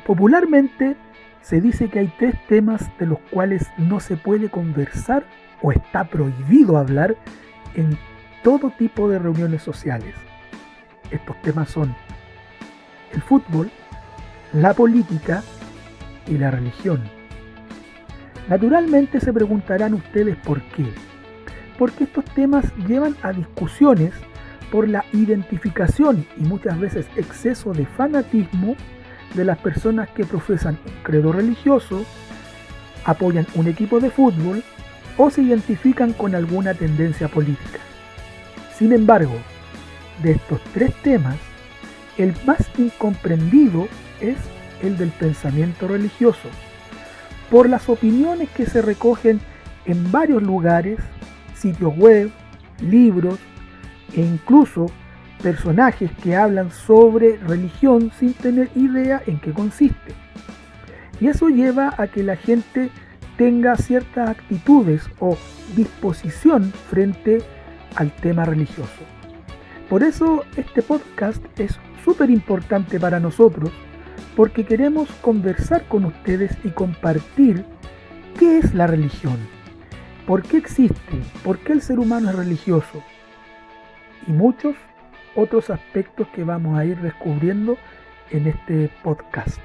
Popularmente se dice que hay 3 temas de los cuales no se puede conversar o está prohibido hablar en todo tipo de reuniones sociales. Estos temas son el fútbol, la política y la religión. Naturalmente se preguntarán ustedes por qué. Porque estos temas llevan a discusiones por la identificación y muchas veces exceso de fanatismo de las personas que profesan un credo religioso, apoyan un equipo de fútbol o se identifican con alguna tendencia política. Sin embargo, de estos 3 temas, el más incomprendido es el del pensamiento religioso, por las opiniones que se recogen en varios lugares, sitios web, libros e incluso personajes que hablan sobre religión sin tener idea en qué consiste. Y eso lleva a que la gente tenga ciertas actitudes o disposición frente al tema religioso. Por eso este podcast es súper importante para nosotros, porque queremos conversar con ustedes y compartir qué es la religión, por qué existe, por qué el ser humano es religioso y muchos otros aspectos que vamos a ir descubriendo en este podcast.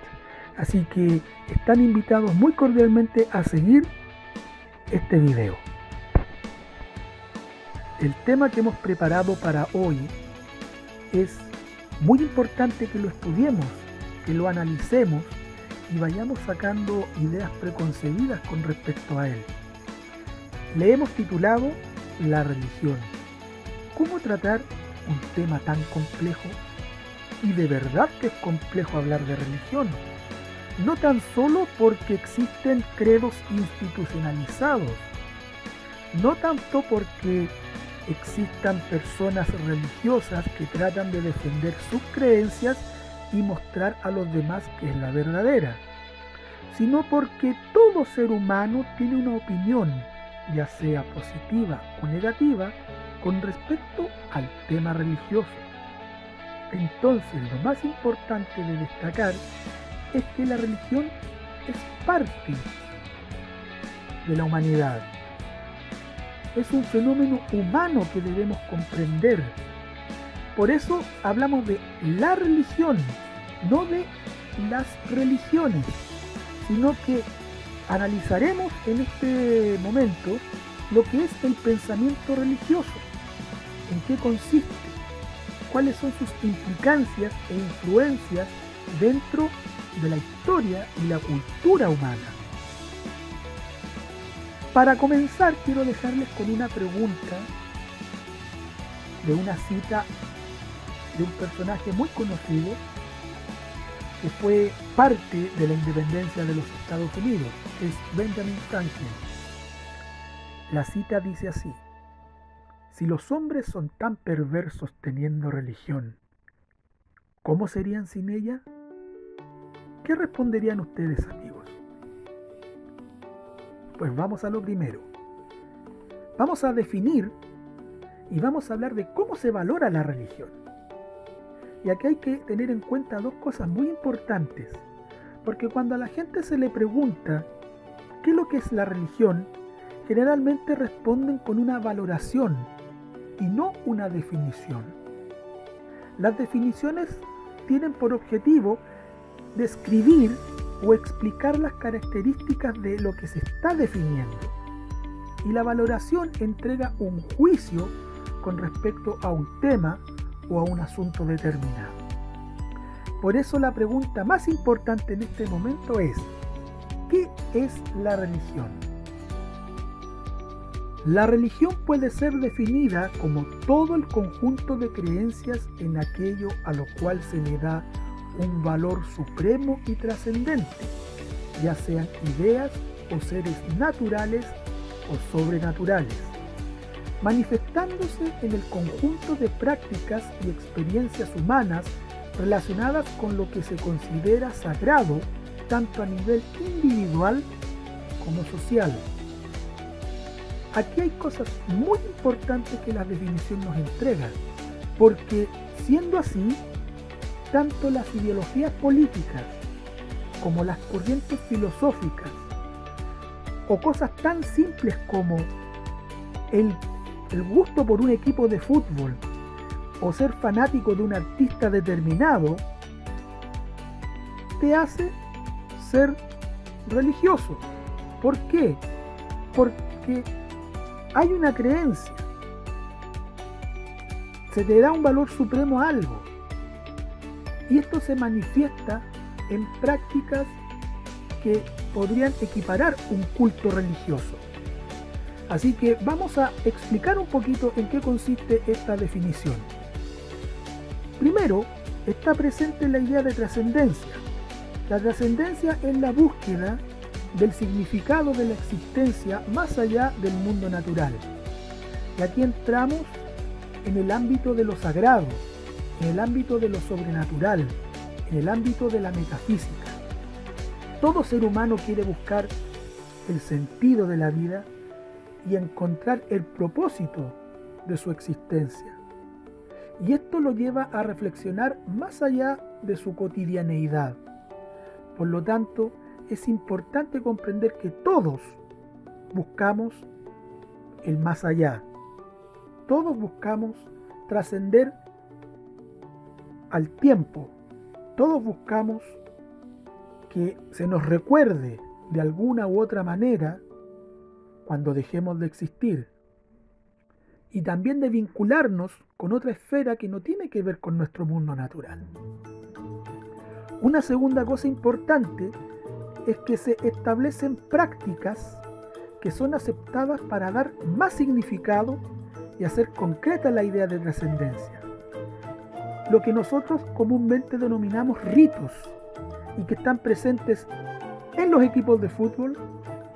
Así que están invitados muy cordialmente a seguir este video. El tema que hemos preparado para hoy es muy importante que lo estudiemos, que lo analicemos y vayamos sacando ideas preconcebidas con respecto a él. Le hemos titulado La religión. ¿Cómo tratar un tema tan complejo? Y de verdad que es complejo hablar de religión. No tan solo porque existen credos institucionalizados, no tanto porque existan personas religiosas que tratan de defender sus creencias y mostrar a los demás que es la verdadera, sino porque todo ser humano tiene una opinión, ya sea positiva o negativa, con respecto al tema religioso. Entonces, lo más importante de destacar es que la religión es parte de la humanidad. Es un fenómeno humano que debemos comprender. Por eso hablamos de la religión, no de las religiones, sino que analizaremos en este momento lo que es el pensamiento religioso, en qué consiste, cuáles son sus implicancias e influencias dentro de la historia y la cultura humana. Para comenzar, quiero dejarles con una pregunta de una cita de un personaje muy conocido que fue parte de la independencia de los Estados Unidos, es Benjamin Franklin. La cita dice así: si los hombres son tan perversos teniendo religión, ¿cómo serían sin ella? ¿Qué responderían ustedes, amigos? Pues vamos a lo primero. Vamos a definir y vamos a hablar de cómo se valora la religión. Y aquí hay que tener en cuenta 2 cosas muy importantes, porque cuando a la gente se le pregunta qué es lo que es la religión, generalmente responden con una valoración y no una definición. Las definiciones tienen por objetivo describir o explicar las características de lo que se está definiendo, y la valoración entrega un juicio con respecto a un tema o a un asunto determinado. Por eso la pregunta más importante en este momento es: ¿qué es la religión? La religión puede ser definida como todo el conjunto de creencias en aquello a lo cual se le da un valor supremo y trascendente, ya sean ideas o seres naturales o sobrenaturales, manifestándose en el conjunto de prácticas y experiencias humanas relacionadas con lo que se considera sagrado tanto a nivel individual como social. Aquí hay cosas muy importantes que la definición nos entrega, porque siendo así, tanto las ideologías políticas como las corrientes filosóficas, o cosas tan simples como el gusto por un equipo de fútbol, o ser fanático de un artista determinado, te hace ser religioso. ¿Por qué? Porque hay una creencia, se te da un valor supremo a algo, y esto se manifiesta en prácticas que podrían equiparar un culto religioso. Así que vamos a explicar un poquito en qué consiste esta definición. Primero, está presente la idea de trascendencia. La trascendencia es la búsqueda del significado de la existencia más allá del mundo natural. Y aquí entramos en el ámbito de lo sagrado, en el ámbito de lo sobrenatural, en el ámbito de la metafísica. Todo ser humano quiere buscar el sentido de la vida y encontrar el propósito de su existencia. Y esto lo lleva a reflexionar más allá de su cotidianeidad. Por lo tanto, es importante comprender que todos buscamos el más allá. Todos buscamos trascender al tiempo. Todos buscamos que se nos recuerde de alguna u otra manera cuando dejemos de existir. Y también de vincularnos con otra esfera que no tiene que ver con nuestro mundo natural. Una segunda cosa importante es que se establecen prácticas que son aceptadas para dar más significado y hacer concreta la idea de trascendencia. Lo que nosotros comúnmente denominamos ritos y que están presentes en los equipos de fútbol,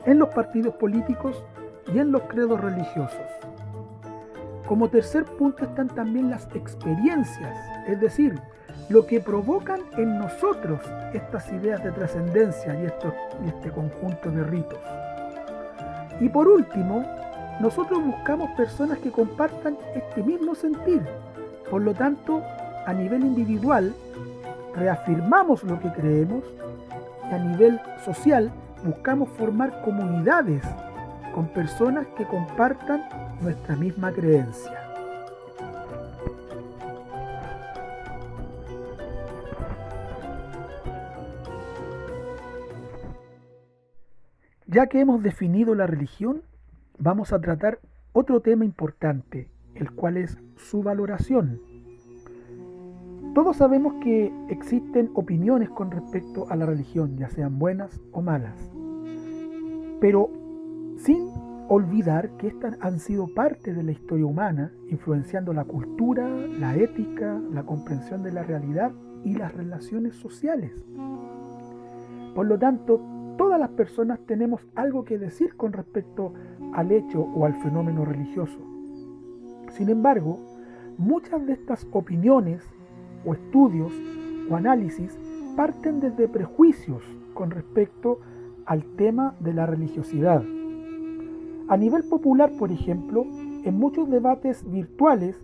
en los partidos políticos y en los credos religiosos. Como tercer punto están también las experiencias, es decir, lo que provocan en nosotros estas ideas de trascendencia y este conjunto de ritos. Y por último, nosotros buscamos personas que compartan este mismo sentir. Por lo tanto, a nivel individual, reafirmamos lo que creemos y a nivel social buscamos formar comunidades con personas que compartan nuestra misma creencia. Ya que hemos definido la religión, vamos a tratar otro tema importante, el cual es su valoración. Todos sabemos que existen opiniones con respecto a la religión, ya sean buenas o malas, pero sin olvidar que estas han sido parte de la historia humana, influenciando la cultura, la ética, la comprensión de la realidad y las relaciones sociales. Por lo tanto, todas las personas tenemos algo que decir con respecto al hecho o al fenómeno religioso. Sin embargo, muchas de estas opiniones o estudios o análisis parten desde prejuicios con respecto al tema de la religiosidad. A nivel popular, por ejemplo, en muchos debates virtuales,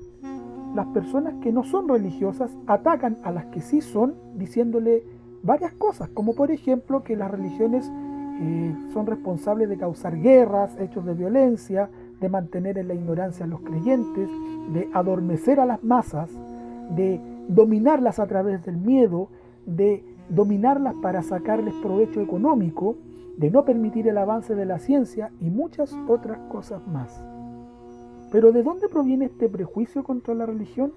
las personas que no son religiosas atacan a las que sí son, diciéndole varias cosas, como por ejemplo que las religiones son responsables de causar guerras, hechos de violencia, de mantener en la ignorancia a los creyentes, de adormecer a las masas, de dominarlas a través del miedo, de dominarlas para sacarles provecho económico, de no permitir el avance de la ciencia y muchas otras cosas más. Pero ¿de dónde proviene este prejuicio contra la religión?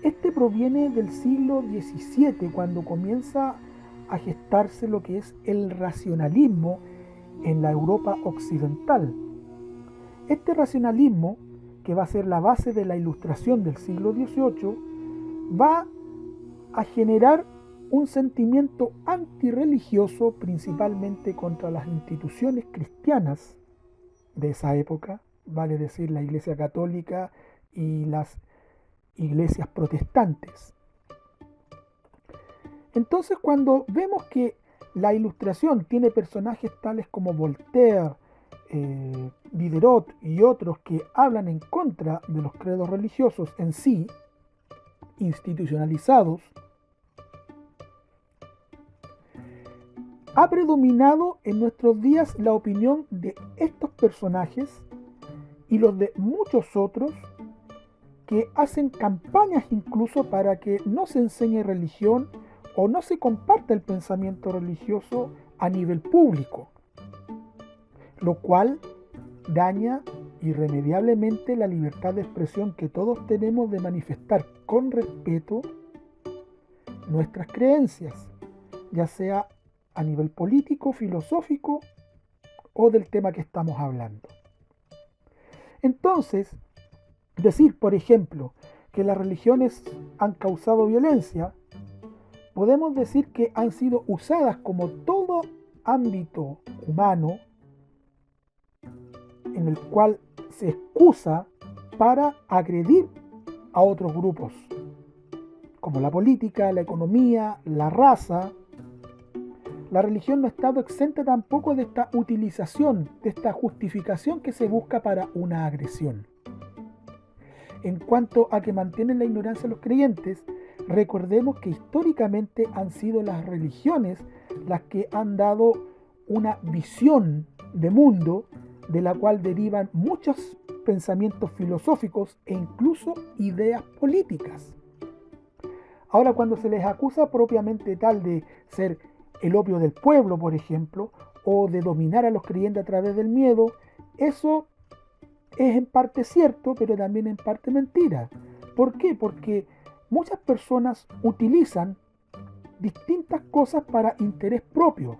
Este proviene del siglo XVII, cuando comienza a gestarse lo que es el racionalismo en la Europa occidental. Este racionalismo, que va a ser la base de la Ilustración del siglo XVIII, va a generar un sentimiento antirreligioso, principalmente contra las instituciones cristianas de esa época, vale decir la Iglesia Católica y las iglesias protestantes. Entonces, cuando vemos que la Ilustración tiene personajes tales como Voltaire, Diderot y otros que hablan en contra de los credos religiosos en sí, institucionalizados, ha predominado en nuestros días la opinión de estos personajes y los de muchos otros que hacen campañas incluso para que no se enseñe religión o no se comparta el pensamiento religioso a nivel público, lo cual daña irremediablemente la libertad de expresión que todos tenemos de manifestar con respeto nuestras creencias, ya sea a nivel político, filosófico o del tema que estamos hablando. Entonces, decir, por ejemplo, que las religiones han causado violencia, podemos decir que han sido usadas como todo ámbito humano en el cual se excusa para agredir a otros grupos, como la política, la economía, la raza. La religión no ha estado exenta tampoco de esta utilización, de esta justificación que se busca para una agresión. En cuanto a que mantienen la ignorancia los creyentes, recordemos que históricamente han sido las religiones las que han dado una visión de mundo de la cual derivan muchos pensamientos filosóficos e incluso ideas políticas. Ahora, cuando se les acusa propiamente tal de ser el opio del pueblo, por ejemplo, o de dominar a los creyentes a través del miedo, eso es en parte cierto, pero también en parte mentira. ¿Por qué? Porque muchas personas utilizan distintas cosas para interés propio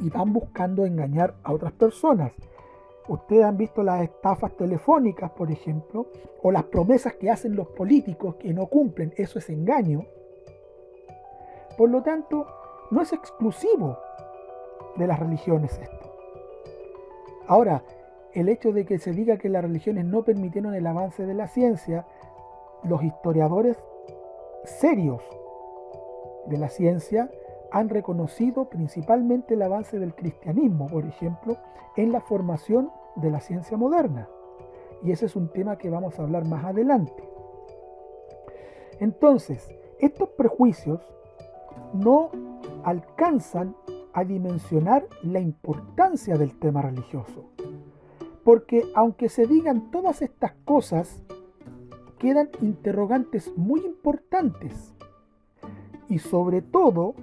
y van buscando engañar a otras personas. Ustedes han visto las estafas telefónicas, por ejemplo, o las promesas que hacen los políticos que no cumplen. Eso es engaño. Por lo tanto, no es exclusivo de las religiones esto. Ahora, el hecho de que se diga que las religiones no permitieron el avance de la ciencia, los historiadores serios de la ciencia han reconocido principalmente el avance del cristianismo, por ejemplo, en la formación de la ciencia moderna. Y ese es un tema que vamos a hablar más adelante. Entonces, estos prejuicios no alcanzan a dimensionar la importancia del tema religioso. Porque aunque se digan todas estas cosas, quedan interrogantes muy importantes. Y sobre todo,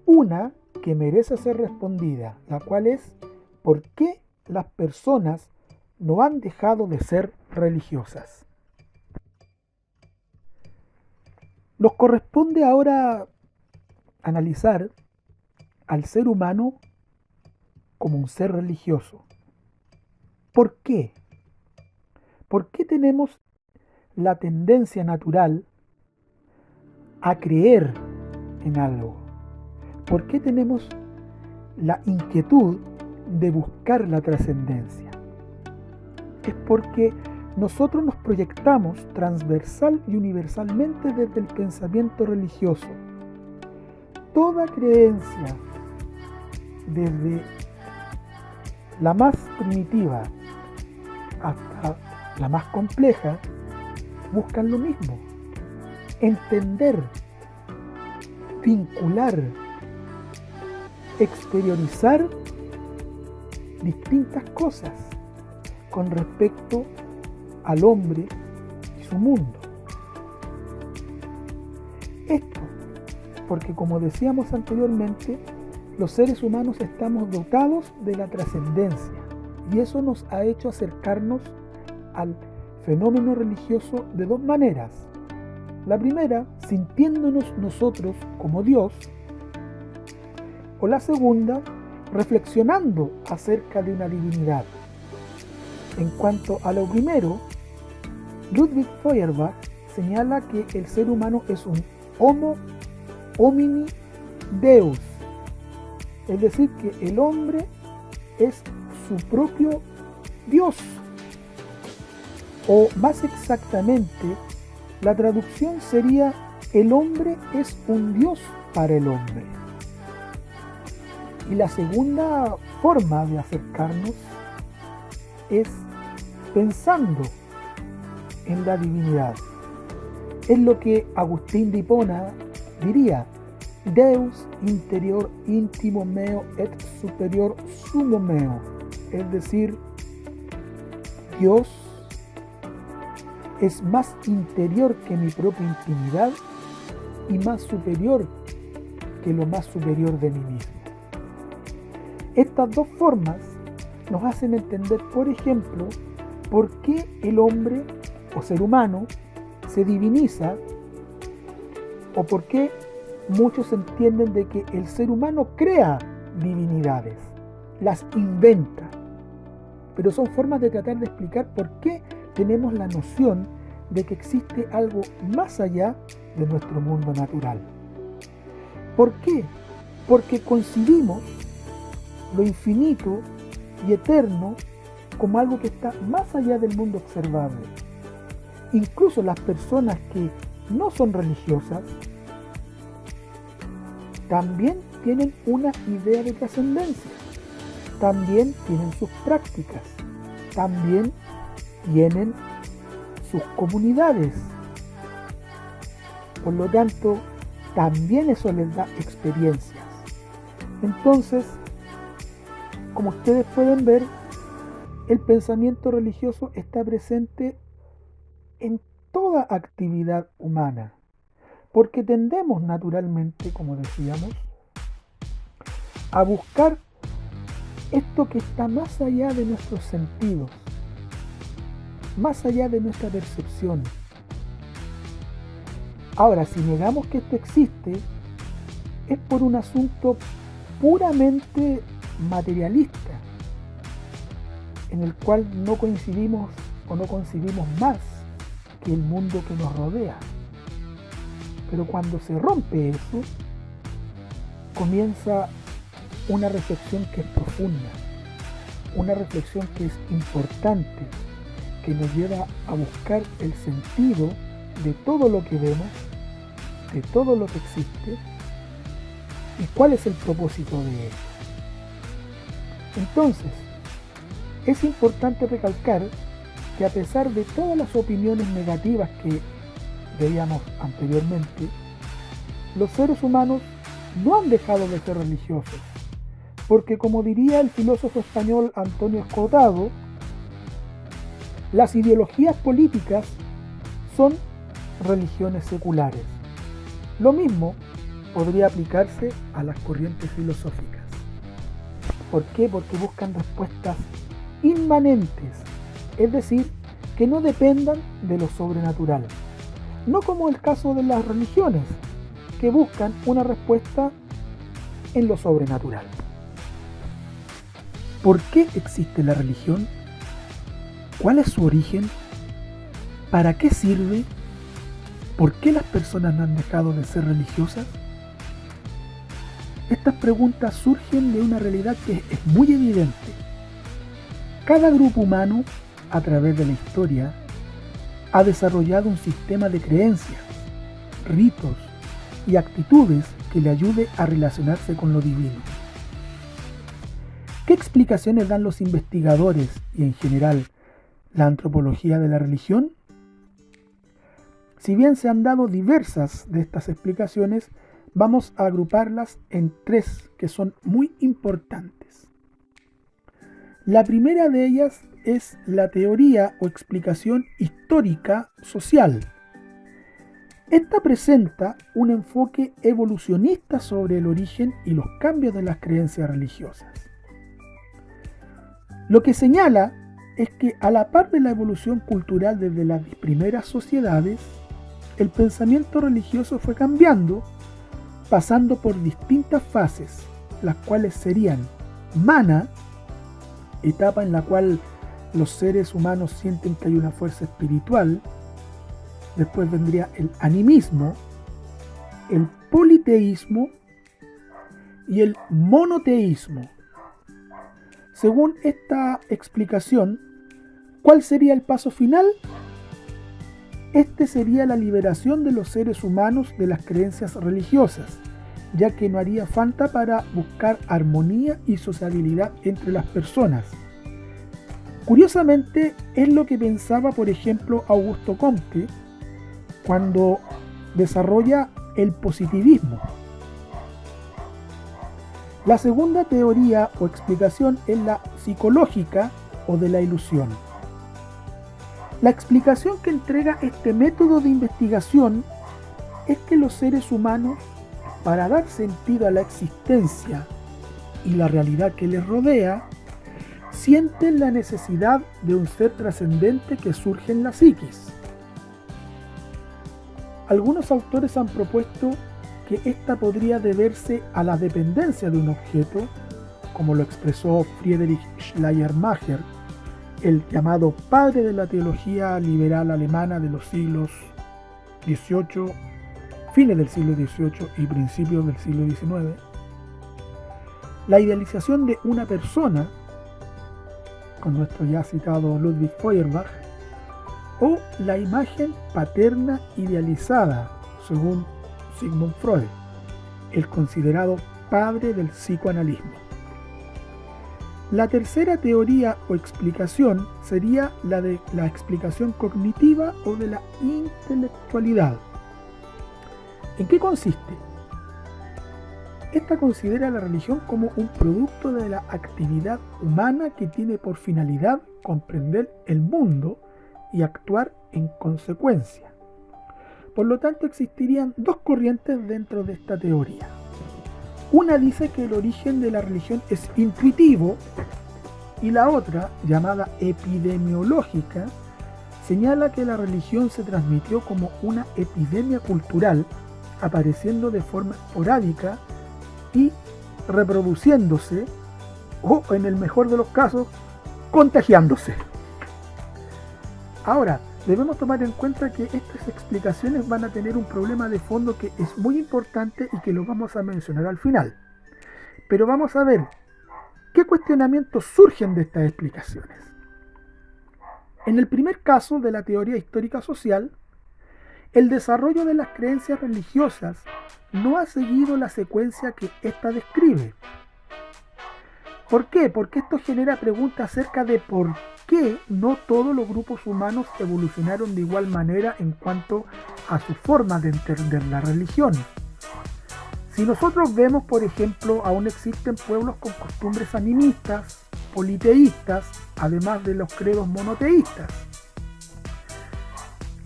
una que merece ser respondida, la cual es: ¿por qué las personas no han dejado de ser religiosas? Nos corresponde ahora analizar al ser humano como un ser religioso. ¿Por qué? ¿Por qué tenemos la tendencia natural a creer en algo? ¿Por qué tenemos la inquietud de buscar la trascendencia? Es porque nosotros nos proyectamos transversal y universalmente desde el pensamiento religioso. Toda creencia, desde la más primitiva hasta la más compleja, buscan lo mismo: entender, vincular, exteriorizar distintas cosas con respecto al hombre y su mundo. Esto porque, como decíamos anteriormente, los seres humanos estamos dotados de la trascendencia, y eso nos ha hecho acercarnos al fenómeno religioso de dos maneras. La primera, sintiéndonos nosotros como Dios, o la segunda, reflexionando acerca de una divinidad. En cuanto a lo primero, Ludwig Feuerbach señala que el ser humano es un homo homini deus, es decir, que el hombre es su propio Dios. O más exactamente, la traducción sería: el hombre es un Dios para el hombre. Y la segunda forma de acercarnos es pensando en la divinidad. Es lo que Agustín de Hipona diría: Deus interior intimo meo et superior sumo meo, es decir, Dios es más interior que mi propia intimidad y más superior que lo más superior de mí mismo. Estas dos formas nos hacen entender, por ejemplo, por qué el hombre o ser humano se diviniza, o por qué muchos entienden de que el ser humano crea divinidades, las inventa. Pero son formas de tratar de explicar por qué tenemos la noción de que existe algo más allá de nuestro mundo natural. ¿Por qué? Porque concibimos lo infinito y eterno como algo que está más allá del mundo observable. Incluso las personas que no son religiosas también tienen una idea de trascendencia, también tienen sus prácticas, también tienen sus comunidades. Por lo tanto, también eso les da experiencias. Entonces, como ustedes pueden ver, el pensamiento religioso está presente en toda actividad humana, porque tendemos naturalmente, como decíamos, a buscar esto que está más allá de nuestros sentidos, más allá de nuestra percepción. Ahora, si negamos que esto existe, es por un asunto puramente materialista, en el cual no coincidimos o no concibimos más que el mundo que nos rodea. Pero cuando se rompe eso, comienza una reflexión que es profunda, una reflexión que es importante, que nos lleva a buscar el sentido de todo lo que vemos, de todo lo que existe, y cuál es el propósito de ello. Entonces, es importante recalcar que a pesar de todas las opiniones negativas que veíamos anteriormente, los seres humanos no han dejado de ser religiosos, porque como diría el filósofo español Antonio Escotado, las ideologías políticas son religiones seculares. Lo mismo podría aplicarse a las corrientes filosóficas. ¿Por qué? Porque buscan respuestas inmanentes, es decir, que no dependan de lo sobrenatural. No como el caso de las religiones, que buscan una respuesta en lo sobrenatural. ¿Por qué existe la religión? ¿Cuál es su origen? ¿Para qué sirve? ¿Por qué las personas no han dejado de ser religiosas? Estas preguntas surgen de una realidad que es muy evidente. Cada grupo humano, a través de la historia, ha desarrollado un sistema de creencias, ritos y actitudes que le ayude a relacionarse con lo divino. ¿Qué explicaciones dan los investigadores y en general la antropología de la religión? Si bien se han dado diversas de estas explicaciones, vamos a agruparlas en tres que son muy importantes. La primera de ellas es la teoría o explicación histórica social. Esta presenta un enfoque evolucionista sobre el origen y los cambios de las creencias religiosas. Lo que señala es que a la par de la evolución cultural desde las primeras sociedades, el pensamiento religioso fue cambiando, pasando por distintas fases, las cuales serían mana, etapa en la cual los seres humanos sienten que hay una fuerza espiritual. Después vendría el animismo, el politeísmo y el monoteísmo. Según esta explicación, ¿cuál sería el paso final? Este sería la liberación de los seres humanos de las creencias religiosas, ya que no haría falta para buscar armonía y sociabilidad entre las personas. Curiosamente, es lo que pensaba, por ejemplo, Augusto Comte cuando desarrolla el positivismo. La segunda teoría o explicación es la psicológica o de la ilusión. La explicación que entrega este método de investigación es que los seres humanos, para dar sentido a la existencia y la realidad que les rodea, sienten la necesidad de un ser trascendente que surge en la psiquis. Algunos autores han propuesto que esta podría deberse a la dependencia de un objeto, como lo expresó Friedrich Schleiermacher, el llamado padre de la teología liberal alemana de los siglos XVIII, fines del siglo XVIII y principios del siglo XIX. La idealización de una persona, con nuestro ya citado Ludwig Feuerbach, o la imagen paterna idealizada, según Sigmund Freud, el considerado padre del psicoanalismo. La tercera teoría o explicación sería la de la explicación cognitiva o de la intelectualidad. ¿En qué consiste? Esta considera la religión como un producto de la actividad humana que tiene por finalidad comprender el mundo y actuar en consecuencia. Por lo tanto, existirían dos corrientes dentro de esta teoría. Una dice que el origen de la religión es intuitivo y la otra, llamada epidemiológica, señala que la religión se transmitió como una epidemia cultural, apareciendo de forma esporádica y reproduciéndose, o en el mejor de los casos, contagiándose. Ahora, debemos tomar en cuenta que estas explicaciones van a tener un problema de fondo que es muy importante y que lo vamos a mencionar al final. Pero vamos a ver qué cuestionamientos surgen de estas explicaciones. En el primer caso de la teoría histórica social, el desarrollo de las creencias religiosas no ha seguido la secuencia que ésta describe. ¿Por qué? Porque esto genera preguntas acerca de por qué no todos los grupos humanos evolucionaron de igual manera en cuanto a su forma de entender la religión. Si nosotros vemos, por ejemplo, aún existen pueblos con costumbres animistas, politeístas, además de los credos monoteístas.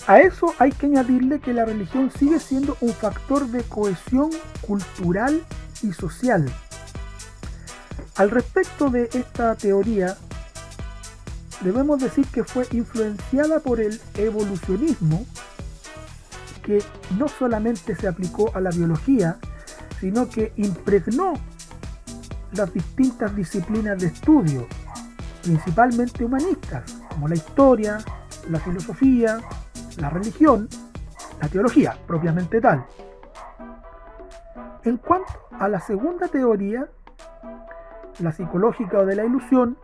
A eso hay que añadirle que la religión sigue siendo un factor de cohesión cultural y social. Al respecto de esta teoría, debemos decir que fue influenciada por el evolucionismo, que no solamente se aplicó a la biología, sino que impregnó las distintas disciplinas de estudio, principalmente humanistas, como la historia, la filosofía, la religión, la teología propiamente tal. En cuanto a la segunda teoría, la psicológica o de la ilusión,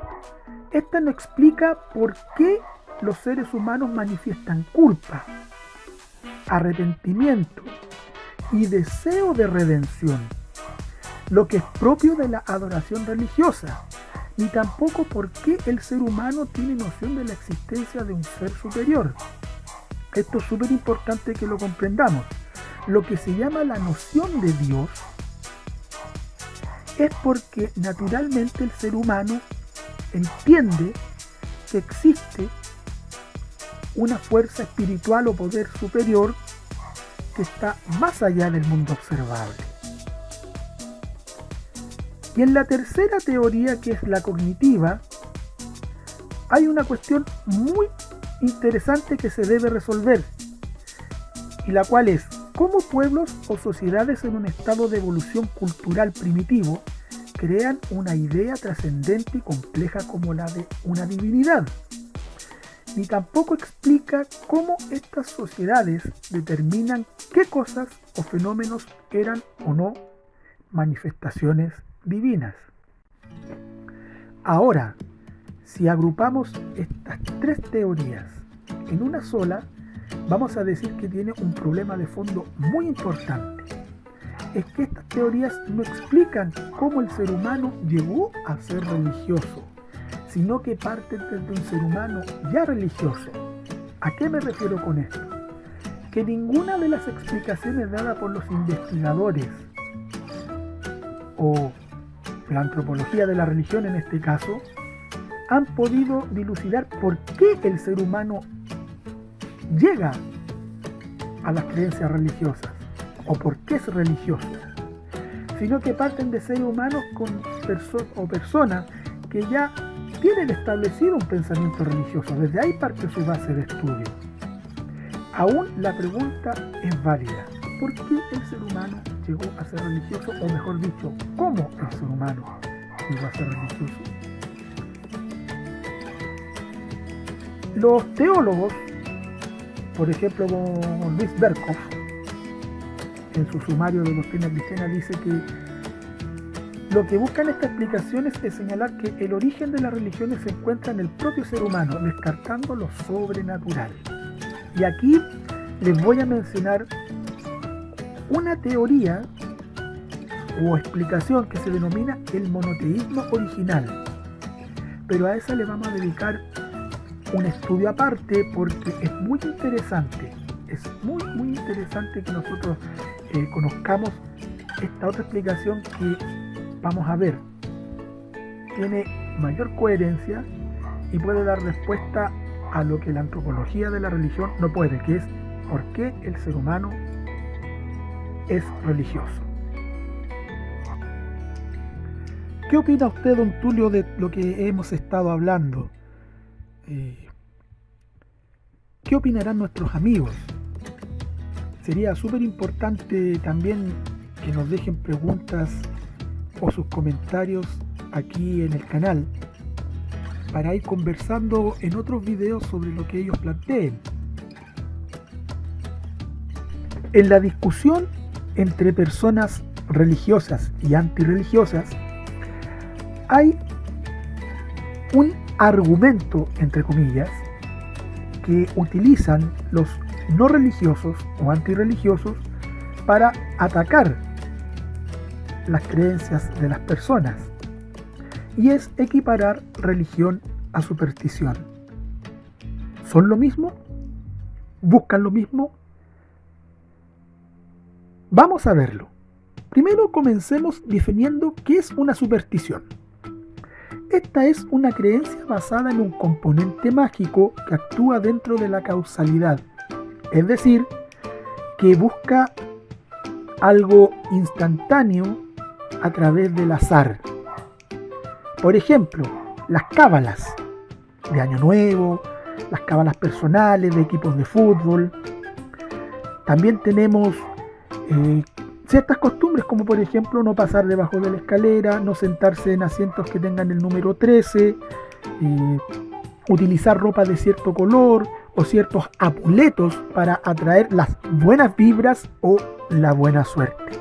esta nos explica por qué los seres humanos manifiestan culpa, arrepentimiento y deseo de redención, lo que es propio de la adoración religiosa, ni tampoco por qué el ser humano tiene noción de la existencia de un ser superior. Esto es súper importante que lo comprendamos. Lo que se llama la noción de Dios es porque naturalmente el ser humano entiende que existe una fuerza espiritual o poder superior que está más allá del mundo observable. Y en la tercera teoría, que es la cognitiva, hay una cuestión muy interesante que se debe resolver, y la cual es cómo pueblos o sociedades en un estado de evolución cultural primitivo crean una idea trascendente y compleja como la de una divinidad. Ni tampoco explica cómo estas sociedades determinan qué cosas o fenómenos eran o no manifestaciones divinas. Ahora, si agrupamos estas tres teorías en una sola, vamos a decir que tiene un problema de fondo muy importante. Es que estas teorías no explican cómo el ser humano llegó a ser religioso, sino que parten desde un ser humano ya religioso. ¿A qué me refiero con esto? Que ninguna de las explicaciones dadas por los investigadores o la antropología de la religión en este caso, han podido dilucidar por qué el ser humano llega a las creencias religiosas o por qué es religioso, sino que parten de seres humanos o personas que ya tienen establecido un pensamiento religioso. Desde ahí parte su base de estudio. Aún la pregunta es válida: ¿por qué el ser humano llegó a ser religioso? O mejor dicho, ¿cómo el ser humano llegó a ser religioso? Los teólogos, por ejemplo Luis Berkhoff, en su sumario de Doctrina Cristiana, dice que lo que buscan estas explicaciones es señalar que el origen de las religiones se encuentra en el propio ser humano, descartando lo sobrenatural. Y aquí les voy a mencionar una teoría o explicación que se denomina el monoteísmo original, pero a esa le vamos a dedicar un estudio aparte porque es muy interesante. Es muy interesante que nosotros conozcamos esta otra explicación que vamos a ver. Tiene mayor coherencia y puede dar respuesta a lo que la antropología de la religión no puede, que es por qué el ser humano es religioso. ¿Qué opina usted, don Tulio, de lo que hemos estado hablando? ¿Qué opinarán nuestros amigos? Sería súper importante también que nos dejen preguntas o sus comentarios aquí en el canal para ir conversando en otros videos sobre lo que ellos planteen. En la discusión entre personas religiosas y antirreligiosas hay un argumento, entre comillas, que utilizan los no religiosos o antirreligiosos para atacar las creencias de las personas, y es equiparar religión a superstición. ¿Son lo mismo? ¿Buscan lo mismo? Vamos a verlo. Primero comencemos definiendo qué es una superstición. Esta es una creencia basada en un componente mágico que actúa dentro de la causalidad, es decir, que busca algo instantáneo a través del azar. Por ejemplo, las cábalas de Año Nuevo, las cábalas personales de equipos de fútbol. También tenemos ciertas costumbres, como por ejemplo no pasar debajo de la escalera, no sentarse en asientos que tengan el número 13, utilizar ropa de cierto color o ciertos amuletos para atraer las buenas vibras o la buena suerte.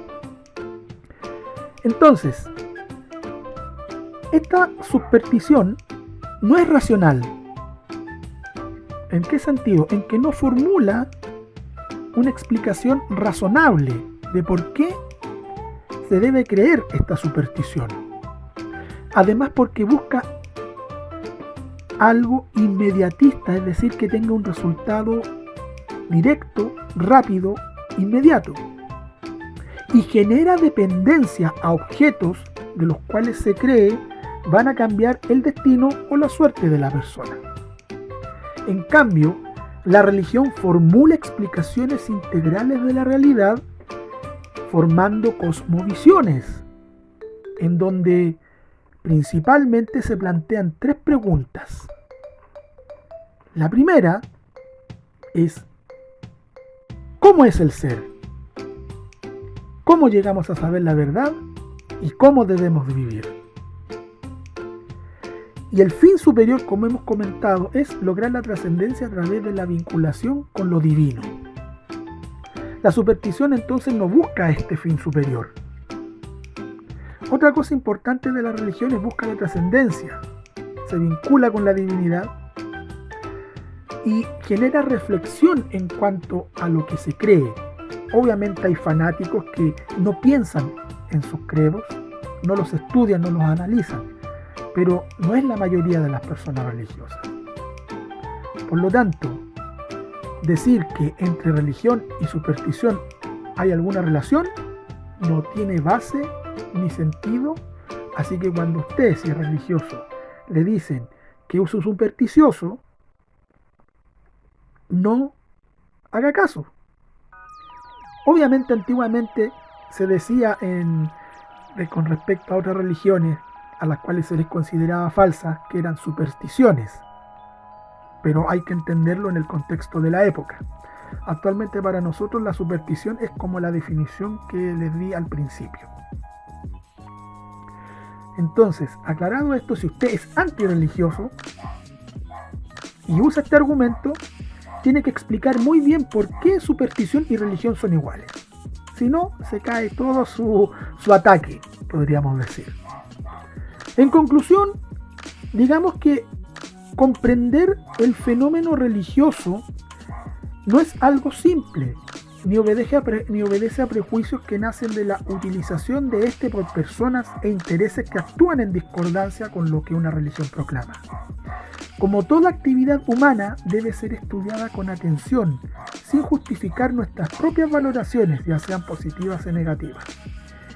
Entonces, esta superstición no es racional. ¿En qué sentido? En que no formula una explicación razonable de por qué se debe creer esta superstición. Además, porque busca algo inmediatista, es decir, que tenga un resultado directo, rápido, inmediato. Y genera dependencia a objetos de los cuales se cree van a cambiar el destino o la suerte de la persona. En cambio, la religión formula explicaciones integrales de la realidad, formando cosmovisiones, en donde principalmente se plantean tres preguntas. La primera es: ¿cómo es el ser? ¿Cómo llegamos a saber la verdad? ¿Y cómo debemos vivir? Y el fin superior, como hemos comentado, es lograr la trascendencia a través de la vinculación con lo divino. La superstición entonces no busca este fin superior. Otra cosa importante de la religión es buscar la trascendencia. Se vincula con la divinidad y genera reflexión en cuanto a lo que se cree. Obviamente hay fanáticos que no piensan en sus credos, no los estudian, no los analizan, pero no es la mayoría de las personas religiosas. Por lo tanto, decir que entre religión y superstición hay alguna relación no tiene base ni sentido, Así que cuando usted, si es religioso, le dicen que es un supersticioso, no haga caso. Obviamente antiguamente se decía con respecto a otras religiones a las cuales se les consideraba falsas, que eran supersticiones, pero hay que entenderlo en el contexto de la época. Actualmente para nosotros la superstición es como la definición que les di al principio. Entonces, aclarado esto, si usted es antirreligioso y usa este argumento, tiene que explicar muy bien por qué superstición y religión son iguales. Si no, se cae todo su ataque, podríamos decir. En conclusión, digamos que comprender el fenómeno religioso no es algo simple, ni obedece a prejuicios que nacen de la utilización de este por personas e intereses que actúan en discordancia con lo que una religión proclama. Como toda actividad humana, debe ser estudiada con atención, sin justificar nuestras propias valoraciones, ya sean positivas o negativas.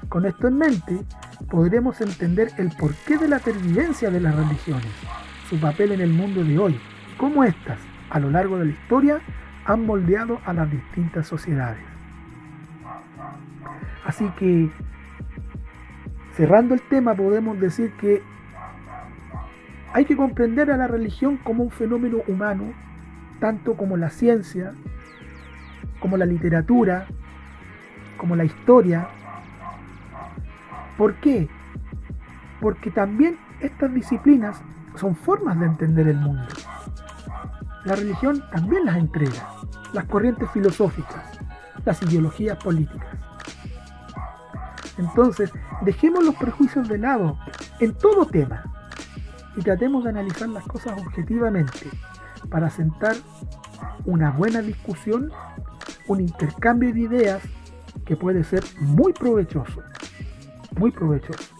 Con esto en mente, podremos entender el porqué de la pervivencia de las religiones, su papel en el mundo de hoy, y cómo éstas, a lo largo de la historia, han moldeado a las distintas sociedades. Así que, cerrando el tema, podemos decir que hay que comprender a la religión como un fenómeno humano, tanto como la ciencia, como la literatura, como la historia. ¿Por qué? Porque también estas disciplinas son formas de entender el mundo. La religión también las entrega, las corrientes filosóficas, las ideologías políticas. Entonces, dejemos los prejuicios de lado en todo tema y tratemos de analizar las cosas objetivamente para sentar una buena discusión, un intercambio de ideas que puede ser muy provechoso, muy provechoso.